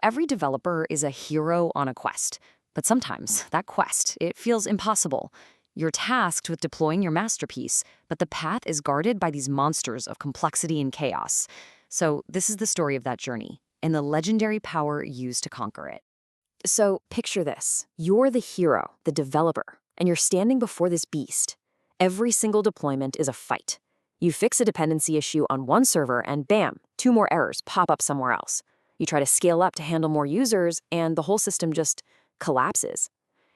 Every developer is a hero on a quest, but sometimes that quest, it feels impossible. You're tasked with deploying your masterpiece, but the path is guarded by these monsters of complexity and chaos. So this is the story of that journey and the legendary power used to conquer it. So picture this. You're the hero, the developer, and you're standing before this beast. Every single deployment is a fight. You fix a dependency issue on one server and bam, 2 more errors pop up somewhere else. You try to scale up to handle more users and the whole system just collapses.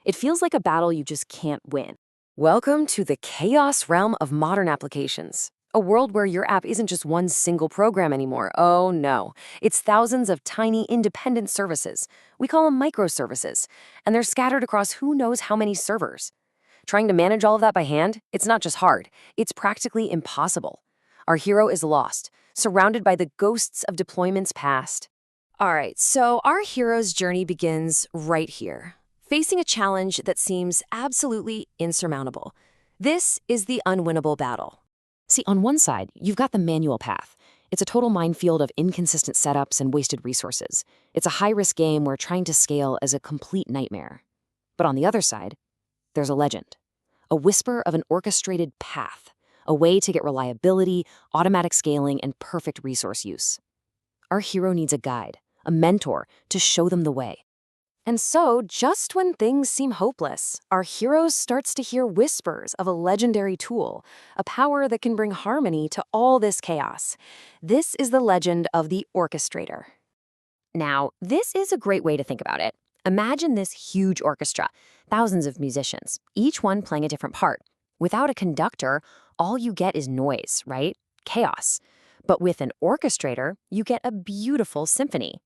It feels like a battle you just can't win. Welcome to the chaos realm of modern applications. A world where your app isn't just one single program anymore. Oh no, it's thousands of tiny independent services. We call them microservices, and they're scattered across who knows how many servers. Trying to manage all of that by hand, it's not just hard, it's practically impossible. Our hero is lost, surrounded by the ghosts of deployments past. All right, so our hero's journey begins right here, facing a challenge that seems absolutely insurmountable. This is the unwinnable battle. See, on one side, you've got the manual path. It's a total minefield of inconsistent setups and wasted resources. It's a high-risk game where trying to scale is a complete nightmare. But on the other side, there's a legend, a whisper of an orchestrated path, a way to get reliability, automatic scaling, and perfect resource use. Our hero needs a guide, a mentor, to show them the way. And so, just when things seem hopeless, our hero starts to hear whispers of a legendary tool, a power that can bring harmony to all this chaos. This is the legend of the orchestrator. Now, this is a great way to think about it. Imagine this huge orchestra, thousands of musicians, each one playing a different part. Without a conductor, all you get is noise, right? Chaos. But with an orchestrator, you get a beautiful symphony.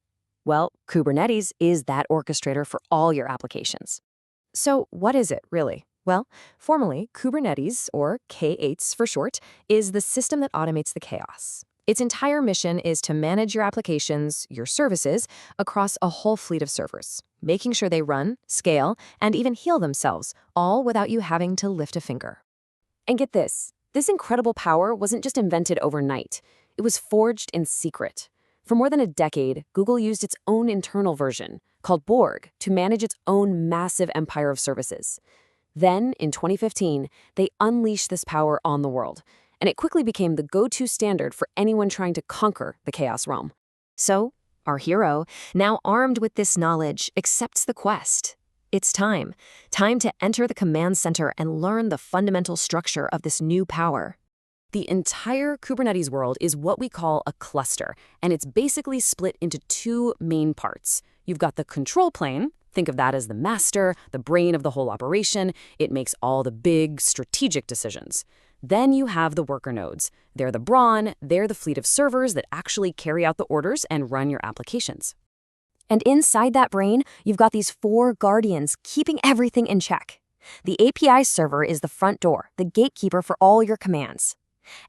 Well, Kubernetes is that orchestrator for all your applications. So what is it, really? Well, formally, Kubernetes, or K8s for short, is the system that automates the chaos. Its entire mission is to manage your applications, your services, across a whole fleet of servers, making sure they run, scale, and even heal themselves, all without you having to lift a finger. And get this incredible power wasn't just invented overnight. It was forged in secret. For more than a decade, Google used its own internal version, called Borg, to manage its own massive empire of services. Then, in 2015, they unleashed this power on the world, and it quickly became the go-to standard for anyone trying to conquer the chaos realm. So, our hero, now armed with this knowledge, accepts the quest. It's time to enter the command center and learn the fundamental structure of this new power. The entire Kubernetes world is what we call a cluster, and it's basically split into 2 main parts. You've got the control plane. Think of that as the master, the brain of the whole operation. It makes all the big strategic decisions. Then you have the worker nodes. They're the brawn, they're the fleet of servers that actually carry out the orders and run your applications. And inside that brain, you've got these 4 guardians keeping everything in check. The API server is the front door, the gatekeeper for all your commands.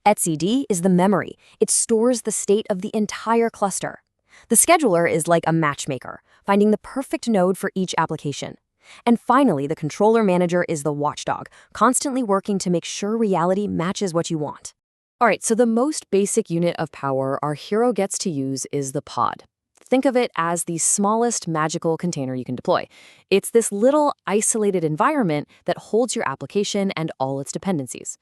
etcd is the memory. It stores the state of the entire cluster. The scheduler is like a matchmaker, finding the perfect node for each application. And finally, the controller manager is the watchdog, constantly working to make sure reality matches what you want. All right, so the most basic unit of power our hero gets to use is the pod. Think of it as the smallest magical container you can deploy. It's this little isolated environment that holds your application and all its dependencies.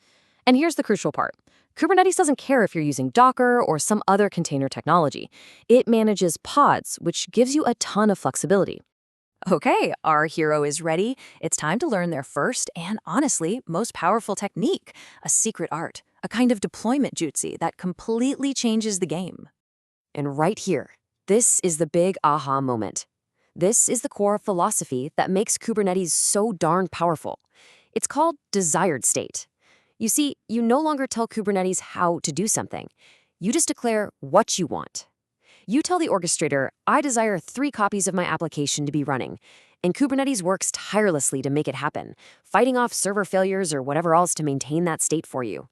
And here's the crucial part. Kubernetes doesn't care if you're using Docker or some other container technology. It manages pods, which gives you a ton of flexibility. Okay, our hero is ready. It's time to learn their first and, honestly, most powerful technique, a secret art, a kind of deployment jutsu that completely changes the game. And right here, this is the big aha moment. This is the core philosophy that makes Kubernetes so darn powerful. It's called desired state. You see, you no longer tell Kubernetes how to do something. You just declare what you want. You tell the orchestrator, I desire 3 copies of my application to be running, and Kubernetes works tirelessly to make it happen, fighting off server failures or whatever else to maintain that state for you.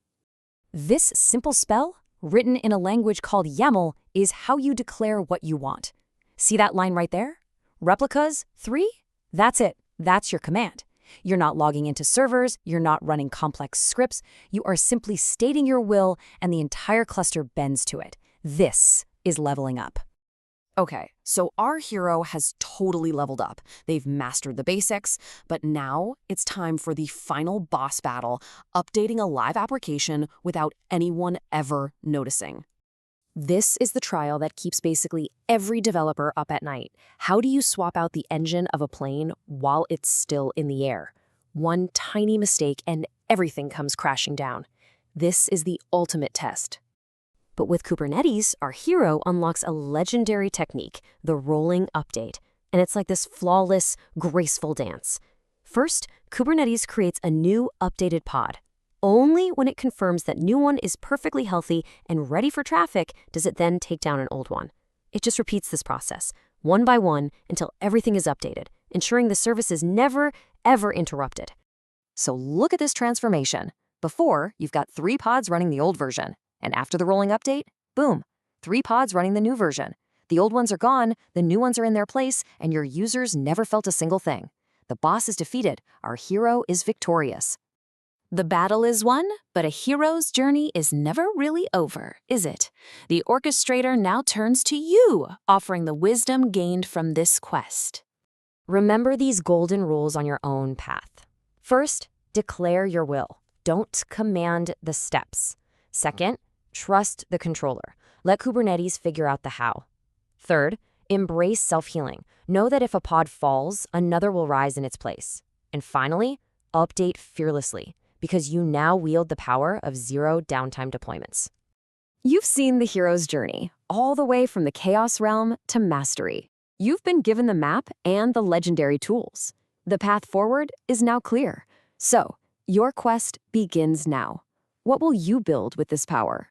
This simple spell, written in a language called YAML, is how you declare what you want. See that line right there? Replicas 3? That's it. That's your command. You're not logging into servers, you're not running complex scripts, you are simply stating your will and the entire cluster bends to it. This is leveling up. Okay, so our hero has totally leveled up. They've mastered the basics, but now it's time for the final boss battle, updating a live application without anyone ever noticing. This is the trial that keeps basically every developer up at night. How do you swap out the engine of a plane while it's still in the air? One tiny mistake and everything comes crashing down. This is the ultimate test. But with Kubernetes, our hero unlocks a legendary technique, the rolling update. And it's like this flawless, graceful dance. First, Kubernetes creates a new updated pod. Only when it confirms that new one is perfectly healthy and ready for traffic does it then take down an old one. It just repeats this process, one by one, until everything is updated, ensuring the service is never, ever interrupted. So look at this transformation. Before, you've got 3 pods running the old version. And after the rolling update, boom, 3 pods running the new version. The old ones are gone, the new ones are in their place, and your users never felt a single thing. The boss is defeated. Our hero is victorious. The battle is won, but a hero's journey is never really over, is it? The orchestrator now turns to you, offering the wisdom gained from this quest. Remember these golden rules on your own path. First, declare your will. Don't command the steps. Second, trust the controller. Let Kubernetes figure out the how. Third, embrace self-healing. Know that if a pod falls, another will rise in its place. And finally, update fearlessly, because you now wield the power of zero downtime deployments. You've seen the hero's journey, all the way from the chaos realm to mastery. You've been given the map and the legendary tools. The path forward is now clear. So, your quest begins now. What will you build with this power?